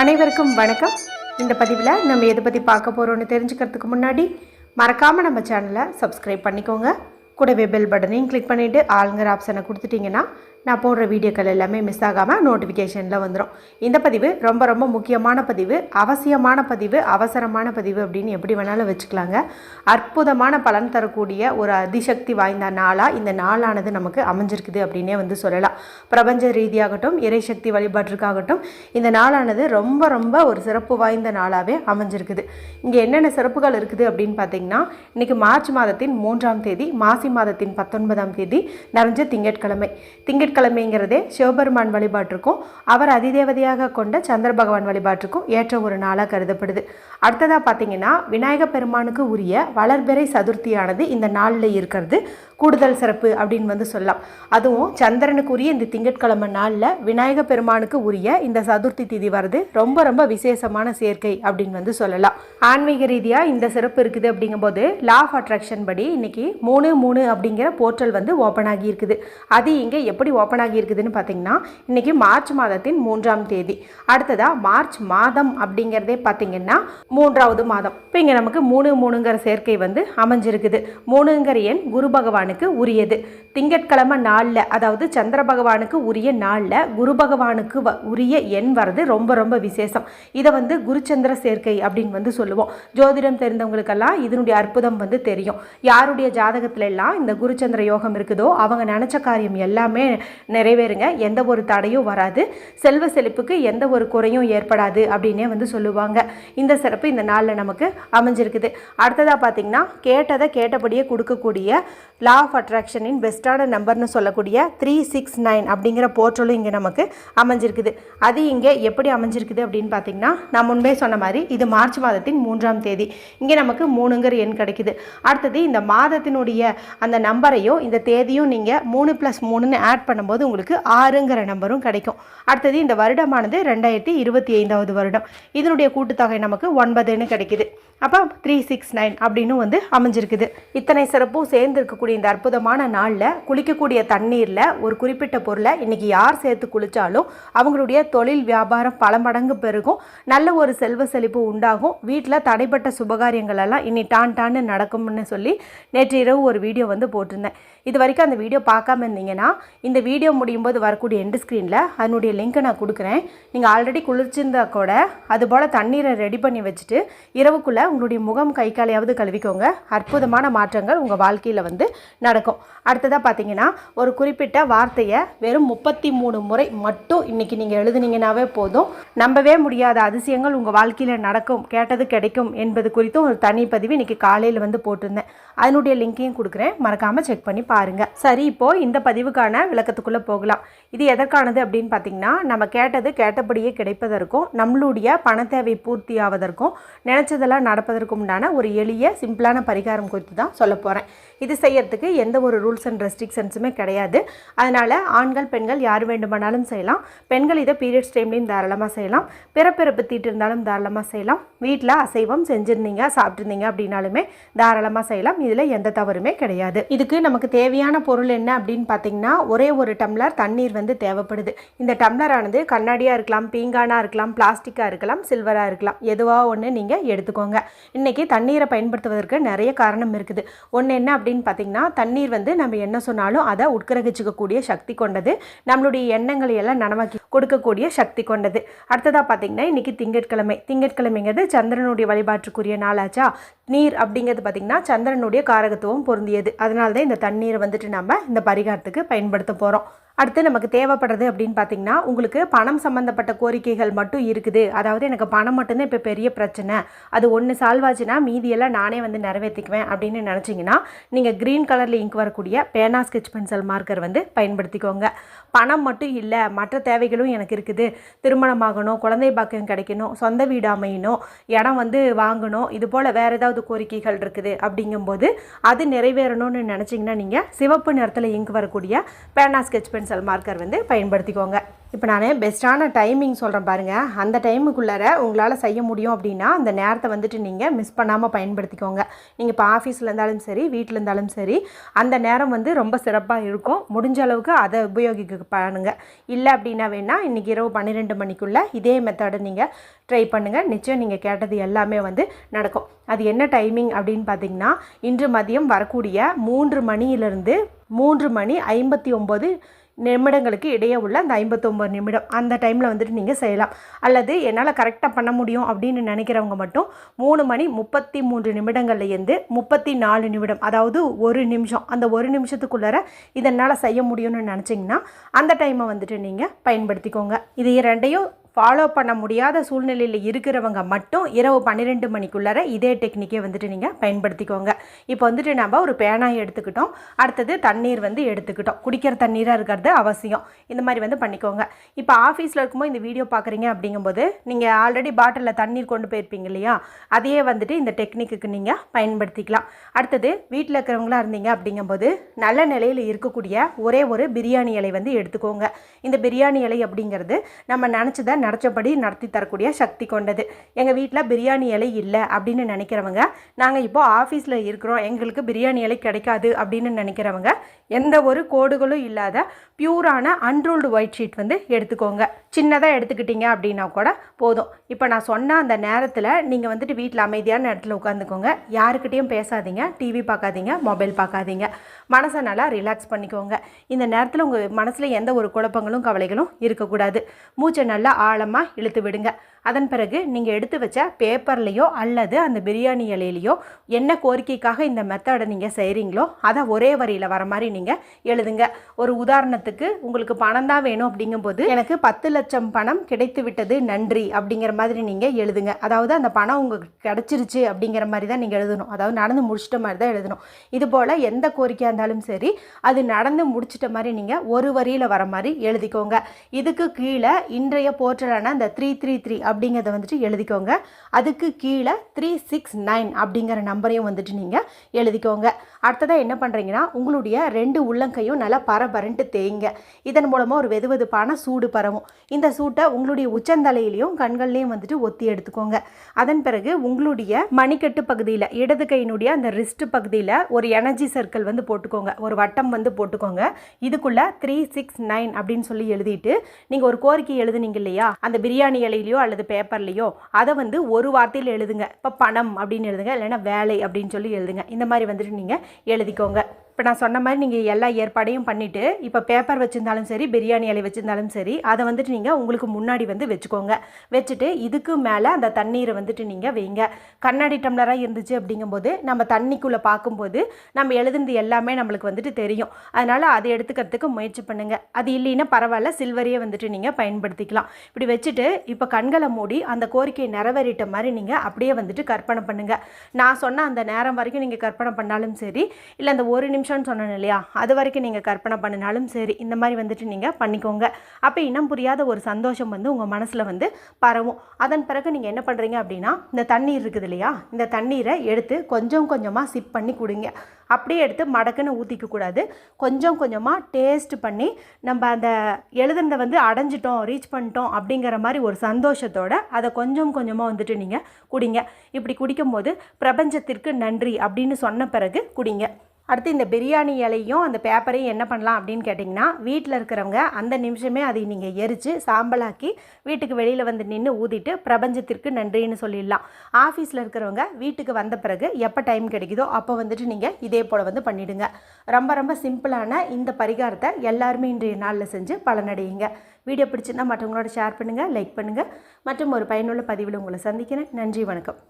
அனைவருக்கும் வணக்கம். இந்த பதிவில் நம்ம எதை பற்றி பார்க்க போகிறோன்னு தெரிஞ்சுக்கிறதுக்கு முன்னாடி மறக்காமல் நம்ம சேனலை சப்ஸ்கிரைப் பண்ணிக்கோங்க. கூடவே பெல் பட்டனையும் கிளிக் பண்ணிவிட்டு ஆளுங்கிற ஆப்ஷனை கொடுத்துட்டிங்கன்னா நான் போடுற வீடியோக்கள் எல்லாமே மிஸ் ஆகாமல் நோட்டிஃபிகேஷனில் வந்துடும். இந்த பதிவு ரொம்ப ரொம்ப முக்கியமான பதிவு, அவசியமான பதிவு, அவசரமான பதிவு அப்படின்னு எப்படி வேணாலும் வச்சுக்கலாங்க. அற்புதமான பலன் தரக்கூடிய ஒரு அதிசக்தி வாய்ந்த நாளாக இந்த நாளானது நமக்கு அமைஞ்சிருக்குது அப்படின்னே சொல்லலாம். பிரபஞ்ச ரீதியாகட்டும், இறைசக்தி வழிபாட்டிற்காகட்டும் இந்த நாளானது ரொம்ப ரொம்ப ஒரு சிறப்பு வாய்ந்த நாளாகவே அமைஞ்சிருக்குது. இங்கே என்னென்ன சிறப்புகள் இருக்குது அப்படின்னு பார்த்தீங்கன்னா, இன்றைக்கி மார்ச் மாதத்தின் 3ஆம் தேதி, மாசி மாதத்தின் 19ஆம் தேதி நிறைஞ்ச திங்கட்கிழமை. திங்கட்கிழமைங்கிறதே சிவபெருமான் வழிபாட்டிற்கும் அவர் அதிதேவதையாக கொண்ட சந்திர பகவான் வழிபாட்டிற்கும் ஏற்ற ஒரு நாளாக கருதப்படுது. அடுத்ததாக பார்த்தீங்கன்னா, விநாயக பெருமானுக்கு உரிய வளர்பிறை சதுர்த்தியானது இந்த நாளில் இருக்கிறது கூடுதல் சிறப்பு அப்படின்னு சொல்லலாம். அதுவும் சந்திரனுக்கு உரிய இந்த திங்கட்கிழமை நாளில் விநாயக பெருமானுக்கு உரிய இந்த சதுர்த்தி திதி வருது ரொம்ப ரொம்ப விசேஷமான சேர்க்கை அப்படின்னு சொல்லலாம். ஆன்மீக ரீதியாக இந்த சிறப்பு இருக்குது. அப்படிங்கும்போது லா ஆஃப் அட்ராக்ஷன் படி இன்னைக்கு 3-3 அப்படிங்கிற போர்ட்டல் ஓப்பன் ஆகி இருக்குது. அது இங்கே எப்படி ஓப்பன் ஆகி இருக்குதுன்னு பார்த்தீங்கன்னா, இன்றைக்கி மார்ச் மாதத்தின் 3ஆம் தேதி. அடுத்ததாக மார்ச் மாதம் அப்படிங்கிறதே பார்த்தீங்கன்னா 3வது மாதம். இப்போ இங்கே நமக்கு 3-3ங்கிற சேர்க்கை அமைஞ்சிருக்குது. 3ங்கிற எண் குரு பகவானுக்கு உரியது. திங்கட்கிழமை நாளில், அதாவது சந்திர பகவானுக்கு உரிய நாளில் குரு பகவானுக்கு உரிய எண் வர்றது ரொம்ப ரொம்ப விசேஷம். இதை குருச்சந்திர சேர்க்கை அப்படின்னு சொல்லுவோம். ஜோதிடம் தெரிந்தவங்களுக்கெல்லாம் இதனுடைய அற்புதம் தெரியும். யாருடைய ஜாதகத்துல எல்லாம் இந்த குருச்சந்திர யோகம் இருக்குதோ அவங்க நினச்ச காரியம் எல்லாமே நிறைவேறுங்க. எந்த ஒரு தடையும் வராது. செல்வ செழிப்புக்கு எந்த ஒரு குறையும் ஏற்படாது அப்படின்னே சொல்லுவாங்க. இந்த சிறப்பு இந்த நாளில் நமக்கு அமைஞ்சிருக்குது. அடுத்ததாக பார்த்தீங்கன்னா, கேட்டதை கேட்டபடியே கொடுக்கக்கூடிய லா ஆஃப் அட்ராக்ஷனின் பெஸ்ட்டான நம்பர்னு சொல்லக்கூடிய 369 அப்படிங்கிற போர்ட்டலும் இங்கே நமக்கு அமைஞ்சிருக்குது. அது இங்கே எப்படி அமைஞ்சிருக்குது அப்படின்னு பார்த்தீங்கன்னா, நான் முன்பே சொன்ன மாதிரி இது மார்ச் மாதத்தின் 3ஆம் தேதி. இங்கே நமக்கு 3ங்கிற எண் கிடைக்குது. அடுத்தது இந்த மாதத்தினுடைய அந்த நம்பரையும் இந்த தேதியும் நீங்கள் 3+3ன்னு ஆட் பண்ணும்போது உங்களுக்கு 6ங்கிற நம்பரும் கிடைக்கும். அடுத்தது இந்த வருடமானது 2025வது வருடம். இதனுடைய கூட்டுத்தொகை நமக்கு 9ன்னு கிடைக்குது. அப்போ 369 அப்படின்னு அமைஞ்சிருக்குது. இத்தனை சிறப்பும் சேர்ந்து இருக்கக்கூடிய இந்த அற்புதமான நாளில் குளிக்கக்கூடிய தண்ணீரில் ஒரு குறிப்பிட்ட பொருளை இன்றைக்கி யார் சேர்த்து குளித்தாலும் அவங்களுடைய தொழில் வியாபாரம் பல மடங்கு பெருகும். நல்ல ஒரு செல்வ செழிப்பு உண்டாகும். வீட்டில் தடைப்பட்ட சுபகாரியங்கள் எல்லாம் இனி டான்னு நடக்கும்னு சொல்லி நேற்று இரவு ஒரு வீடியோ போட்டிருந்தேன். இது வரைக்கும் அந்த வீடியோ பார்க்காம இருந்தீங்கன்னா இந்த வீடியோ முடியும் போது வரக்கூடிய எண்டு ஸ்க்ரீனில் அதனுடைய லிங்க்கை நான் கொடுக்குறேன். நீங்கள் ஆல்ரெடி குளிர்ச்சிருந்தா கூட அதுபோல் தண்ணீரை ரெடி பண்ணி வச்சுட்டு இரவுக்குள்ளே உங்களுடைய முகம் கை காலையாவது கழுவிக்கோங்க. அற்புதமான மாற்றங்கள் உங்கள் வாழ்க்கையில் நடக்கும். அடுத்ததாக பார்த்தீங்கன்னா, ஒரு குறிப்பிட்ட வார்த்தையை வெறும் 33 முறை மட்டும் இன்றைக்கி நீங்கள் எழுதுனீங்கன்னாவே போதும். நம்பவே முடியாத அதிசயங்கள் உங்கள் வாழ்க்கையில் நடக்கும், கேட்டது கிடைக்கும் என்பது குறித்தும் ஒரு தனி பதிவு இன்றைக்கி காலையில் போட்டிருந்தேன். அதனுடைய லிங்க்கையும் கொடுக்குறேன், மறக்காமல் செக் பண்ணி பாருங்கள். சரி, இப்போது இந்த பதிவுக்கான விளக்கத்துக்குள்ளே போகலாம். இது எதற்கானது அப்படின்னு பார்த்தீங்கன்னா, நம்ம கேட்டது கேட்டபடியே கிடைப்பதற்கும், நம்மளுடைய பண தேவை பூர்த்தி ஆவதற்கும், நினச்சதெல்லாம் நடப்பதற்கும் உண்டான ஒரு எளிய சிம்பிளான பரிகாரம் குறித்து தான் சொல்ல போகிறேன். இது செய்யறதுக்கு எந்த ஒரு ரூல்ஸ் அண்ட் ரெஸ்ட்ரிக்ஷன்ஸுமே கிடையாது. அதனால் ஆண்கள் பெண்கள் யார் வேண்டுமானாலும் செய்யலாம். பெண்கள் இதை பீரியட்ஸ் டைம்லையும் தாராளமாக செய்யலாம். பிறப்பிறப்பு தீட்டு இருந்தாலும் தாராளமாக செய்யலாம். வீட்டில் அசைவம் செஞ்சுருந்தீங்க சாப்பிட்ருந்தீங்க அப்படின்னாலுமே தாராளமாக செய்யலாம். இதில் எந்த தவறுமே கிடையாது. இதுக்கு நமக்கு தேவையான பொருள் என்ன அப்படின்னு பார்த்தீங்கன்னா, ஒரே ஒரு டம்ளர் தண்ணீர் தேவைப்படுது. இந்த டம்ளரானது கண்ணாடியாக இருக்கலாம், பீங்கானாக இருக்கலாம், பிளாஸ்டிக்காக இருக்கலாம், சில்வராக இருக்கலாம். எதுவாக ஒன்று நீங்கள் எடுத்துக்கோங்க. இன்றைக்கி தண்ணீரை பயன்படுத்துவதற்கு நிறைய காரணம் இருக்குது. ஒன்று என்ன அப்படின்னு பார்த்தீங்கன்னா, தண்ணீர் நம்ம என்ன சொன்னாலும் அதை உட்கிரகிச்சிக்கக்கூடிய சக்தி கொண்டது. நம்மளுடைய எண்ணங்களை எல்லாம் நனவாக்கி கொடுக்கக்கூடிய சக்தி கொண்டது. அடுத்ததாக பார்த்தீங்கன்னா, இன்றைக்கி திங்கட்கிழமைங்கிறது சந்திரனுடைய வழிபாட்டுக்குரிய நாளாச்சா. நீர் அப்படிங்கிறது பார்த்திங்கன்னா சந்திரனுடைய காரகத்துவம் பொருந்தியது. அதனால தான் இந்த தண்ணீரை நம்ம இந்த பரிகாரத்துக்கு பயன்படுத்த போகிறோம். அடுத்து நமக்கு தேவைப்படுறது அப்படின்னு பார்த்தீங்கன்னா, உங்களுக்கு பணம் சம்மந்தப்பட்ட கோரிக்கைகள் மட்டும் இருக்குது. அதாவது எனக்கு பணம் மட்டும்தான் இப்போ பெரிய பிரச்சனை, அது ஒன்று சால்வாச்சுன்னா மீதியெல்லாம் நானே நிறைவேற்றிக்குவேன் அப்படின்னு நினச்சிங்கன்னா, நீங்கள் க்ரீன் கலரில் இங்க் வரக்கூடிய பேனா ஸ்கெட்ச் பென்சில் மார்க்கர் பயன்படுத்திக்கோங்க. பணம் மட்டும் இல்லை, மற்ற தேவைகளும் எனக்கு இருக்குது. திருமணமாகணும், குழந்தை பாக்கியம் கிடைக்கணும், சொந்த வீடு அமையணும், இடம் வாங்கணும், இது போல் வேறு ஏதாவது கோரிக்கைகள் இருக்குது அப்படிங்கும்போது அது நிறைவேறணும்னு நினச்சிங்கன்னா நீங்கள் சிவப்பு நிறத்தில் இங்க் வரக்கூடிய பேனா ஸ்கெட்ச் பென்சில் மார்க்கர் பயன்படுத்திக்கோங்க. இப்போ நான் பெஸ்ட்டான டைமிங் சொல்கிறேன் பாருங்கள். அந்த டைமுக்குள்ளார உங்களால் செய்ய முடியும் அப்படின்னா அந்த நேரத்தை வந்துட்டு நீங்கள் மிஸ் பண்ணாமல் பயன்படுத்திக்கோங்க. நீங்கள் இப்போ ஆஃபீஸில் இருந்தாலும் சரி, வீட்டில் இருந்தாலும் சரி, அந்த நேரம் வந்து ரொம்ப சிறப்பாக இருக்கும். முடிஞ்ச அளவுக்கு அதை உபயோகிக்க பாருங்கள். இல்லை அப்படின்னா வேணால் இன்றைக்கி இரவு 12 மணிக்குள்ளே இதே மெத்தடை நீங்கள் ட்ரை பண்ணுங்கள். நிச்சயம் நீங்கள் கேட்டது எல்லாமே வந்து நடக்கும். அது என்ன டைமிங் அப்படின்னு பார்த்தீங்கன்னா, இன்று மதியம் வரக்கூடிய 3 மணியிலிருந்து 3:59 நிமிடங்களுக்கு இடையே உள்ள அந்த 59 நிமிடம் அந்த டைமில் வந்துட்டு நீங்கள் செய்யலாம். அல்லது என்னால் கரெக்டாக பண்ண முடியும் அப்படின்னு நினைக்கிறவங்க மட்டும் 3:33 நிமிடங்கள்லேருந்து 34 நிமிடம், அதாவது 1 நிமிஷம், அந்த 1 நிமிஷத்துக்குள்ளார இதனால் செய்ய முடியும்னு நினச்சிங்கன்னா அந்த டைமை வந்துட்டு நீங்கள் பயன்படுத்திக்கோங்க. இது ரெண்டையும் ஃபாலோ பண்ண முடியாத சூழ்நிலையில் இருக்கிறவங்க மட்டும் இரவு 12 மணிக்குள்ளார இதே டெக்னிக்கே வந்துட்டு நீங்கள் பயன்படுத்திக்கோங்க. இப்போ வந்துட்டு நம்ம ஒரு பேனாய் எடுத்துக்கிட்டோம், அடுத்தது தண்ணீர் வந்து எடுத்துக்கிட்டோம். குடிக்கிற தண்ணீராக இருக்கிறது அவசியம். இந்த மாதிரி வந்து பண்ணிக்கோங்க. இப்போ ஆஃபீஸில் இருக்கும்போது இந்த வீடியோ பார்க்குறீங்க அப்படிங்கும்போது நீங்கள் ஆல்ரெடி பாட்டிலில் தண்ணீர் கொண்டு போயிருப்பீங்க இல்லையா, அதையே வந்துட்டு இந்த டெக்னிக்கு நீங்கள் பயன்படுத்திக்கலாம். அடுத்தது வீட்டில் இருக்கிறவங்களா இருந்தீங்க அப்படிங்கும்போது நல்ல நிலையில் இருக்கக்கூடிய ஒரே ஒரு பிரியாணி இலை வந்து எடுத்துக்கோங்க. இந்த பிரியாணி இலை அப்படிங்கிறது நம்ம நினச்சதை நடச்சபடி நடத்தி தரக்கூடிய சக்தி கொண்டது. எங்கள் வீட்டில் பிரியாணி இலை இல்லை அப்படின்னு நினைக்கிறவங்க, நாங்கள் இப்போ ஆஃபீஸில் இருக்கிறோம், எங்களுக்கு பிரியாணி இலை கிடைக்காது அப்படின்னு நினைக்கிறவங்க, எந்த ஒரு கோடுகளும் இல்லாத பியூரான அன்ரூல்டு ஒயிட் ஷீட் வந்து எடுத்துக்கோங்க. சின்னதாக எடுத்துக்கிட்டீங்க அப்படின்னா கூட போதும். இப்போ நான் சொன்ன அந்த நேரத்தில் நீங்கள் வந்துட்டு வீட்டில் அமைதியான இடத்துல உட்காந்துக்கோங்க. யாருக்கிட்டையும் பேசாதீங்க, டிவி பார்க்காதீங்க, மொபைல் பார்க்காதீங்க. மனசை நல்லா ரிலாக்ஸ் பண்ணிக்கோங்க. இந்த நேரத்தில் உங்கள் மனசில் எந்த ஒரு குழப்பங்களும் கவலைகளும் இருக்கக்கூடாது. மூச்சை நல்லா ஆழமாக இழுத்து விடுங்க. அதன் பிறகு நீங்கள் எடுத்து வச்ச பேப்பர்லேயோ அல்லது அந்த பிரியாணி இலையிலையோ என்ன கோரிக்கைக்காக இந்த மெத்தடை நீங்கள் செய்கிறீங்களோ அதை ஒரே வரியில் வர மாதிரி நீங்கள் எழுதுங்க. ஒரு உதாரணத்துக்கு உங்களுக்கு பணம் தான் வேணும் அப்படிங்கும்போது, எனக்கு 10 லட்சம் பணம் கிடைத்து விட்டது நன்றி அப்படிங்கிற மாதிரி நீங்கள் எழுதுங்க. அதாவது அந்த பணம் உங்களுக்கு கிடச்சிருச்சு அப்படிங்கிற மாதிரி தான் நீங்கள் எழுதணும். அதாவது நடந்து முடிச்சிட்ட மாதிரி தான் எழுதணும். இது போல் எந்த கோரிக்கையாக இருந்தாலும் சரி, அது நடந்து முடிச்சிட்ட மாதிரி நீங்கள் ஒரு வரியில் வர மாதிரி எழுதிக்கோங்க. இதுக்கு கீழே இன்றைய போர்ட்டலான அந்த 333 அப்படிங்கிறத வந்துட்டு எழுதிக்கோங்க. அதுக்கு கீழே 369 அப்படிங்கிற நம்பரையும் வந்துட்டு நீங்கள் எழுதிக்கோங்க. அடுத்ததாக என்ன பண்ணுறீங்கன்னா, உங்களுடைய 2 உள்ளங்கையும் நல்லா பரபரன்ட்டு தேய்ங்க. இதன் மூலமாக ஒரு வெதுவெதுப்பான சூடு பரவும். இந்த சூட்டை உங்களுடைய உச்சந்தலையிலையும் கண்கள்லையும் வந்துட்டு ஒத்தி எடுத்துக்கோங்க. அதன் பிறகு உங்களுடைய மணிக்கட்டு பகுதியில், இடது கையினுடைய அந்த ரிஸ்ட் பகுதியில் ஒரு எனர்ஜி சர்க்கிள் வந்து போட்டுக்கோங்க, ஒரு வட்டம் வந்து போட்டுக்கோங்க. இதுக்குள்ளே 369 அப்படின்னு சொல்லி எழுதிட்டு நீங்கள் ஒரு கோரிக்கை எழுதுனீங்க இல்லையா, அந்த பிரியாணி இலையிலையோ அல்லது பேப்பர்லையோ அதை வந்து ஒரு வார்த்தையில் எழுதுங்க. இப்போ பணம் அப்படின்னு எழுதுங்க, இல்லைன்னா வேலை அப்படின்னு சொல்லி எழுதுங்க. இந்த மாதிரி வந்துட்டு நீங்கள் எழுதிக்கோங்க. இப்போ நான் சொன்ன மாதிரி நீங்கள் எல்லா ஏற்பாடையும் பண்ணிவிட்டு, இப்போ பேப்பர் வச்சுருந்தாலும் சரி, பிரியாணி இலை வச்சுருந்தாலும் சரி, அதை வந்துட்டு நீங்கள் உங்களுக்கு முன்னாடி வந்து வச்சுக்கோங்க. வச்சுட்டு இதுக்கு மேலே அந்த தண்ணீரை வந்துட்டு நீங்கள் வைங்க. கண்ணாடி டம்ளராக இருந்துச்சு அப்படிங்கும்போது நம்ம தண்ணிக்குள்ளே பார்க்கும்போது நம்ம எழுதுனது எல்லாமே நம்மளுக்கு வந்துட்டு தெரியும். அதனால் அதை எடுத்துக்கிறதுக்கு முயற்சி பண்ணுங்கள். அது இல்லைன்னா பரவாயில்ல, சில்வரையே வந்துட்டு நீங்கள் பயன்படுத்திக்கலாம். இப்படி வச்சுட்டு இப்போ கண்களை மூடி அந்த கோரிக்கையை நிறைவேறிட்ட மாதிரி நீங்கள் அப்படியே வந்துட்டு கற்பனை பண்ணுங்கள். நான் சொன்ன அந்த நேரம் வரைக்கும் நீங்கள் கற்பனை பண்ணாலும் சரி, இல்லை அந்த 1 நிமிஷம் சொன்னேன் இல்லையா, அது வரைக்கும் நீங்கள் கற்பனை பண்ணினாலும் சரி, இந்த மாதிரி வந்துட்டு நீங்கள் பண்ணிக்கோங்க. அப்போ இனம் புரியாத ஒரு சந்தோஷம் வந்து உங்கள் மனசில் வந்து பரவும். அதன் பிறகு நீங்கள் என்ன பண்ணுறீங்க அப்படின்னா, இந்த தண்ணீர் இருக்குது இல்லையா, இந்த தண்ணீரை எடுத்து கொஞ்சம் கொஞ்சமாக சிப் பண்ணி குடிங்க. அப்படியே எடுத்து மடக்குன்னு ஊற்றிக்கக்கூடாது. கொஞ்சம் கொஞ்சமாக டேஸ்ட் பண்ணி நம்ம அந்த எழுதுனதை வந்து அடைஞ்சிட்டோம், ரீச் பண்ணிட்டோம் அப்படிங்கிற மாதிரி ஒரு சந்தோஷத்தோட அதை கொஞ்சம் கொஞ்சமாக வந்துட்டு நீங்கள் குடிங்க. இப்படி குடிக்கும்போது பிரபஞ்சத்திற்கு நன்றி அப்படின்னு சொன்ன பிறகு குடிங்க. அடுத்து இந்த பிரியாணி இலையும் அந்த பேப்பரையும் என்ன பண்ணலாம் அப்படின்னு கேட்டிங்கன்னா, வீட்டில் இருக்கிறவங்க அந்த நிமிஷமே அதை நீங்கள் எரித்து சாம்பலாக்கி வீட்டுக்கு வெளியில் வந்து நின்று ஊதிட்டு பிரபஞ்சத்திற்கு நன்றின்னு சொல்லிடலாம். ஆஃபீஸில் இருக்கிறவங்க வீட்டுக்கு வந்த பிறகு எப்போ டைம் கிடைக்குதோ அப்போ வந்துட்டு நீங்கள் இதே போல் வந்து பண்ணிவிடுங்க. ரொம்ப ரொம்ப சிம்பிளான இந்த பரிகாரத்தை எல்லாருமே இன்றைய நாளில் செஞ்சு பலனடையுங்க. வீடியோ பிடிச்சிருந்தால் மற்றவங்களோட ஷேர் பண்ணுங்கள், லைக் பண்ணுங்கள். மற்றும் ஒரு பயனுள்ள பதிவில் உங்களை சந்திக்கிறேன். நன்றி, வணக்கம்.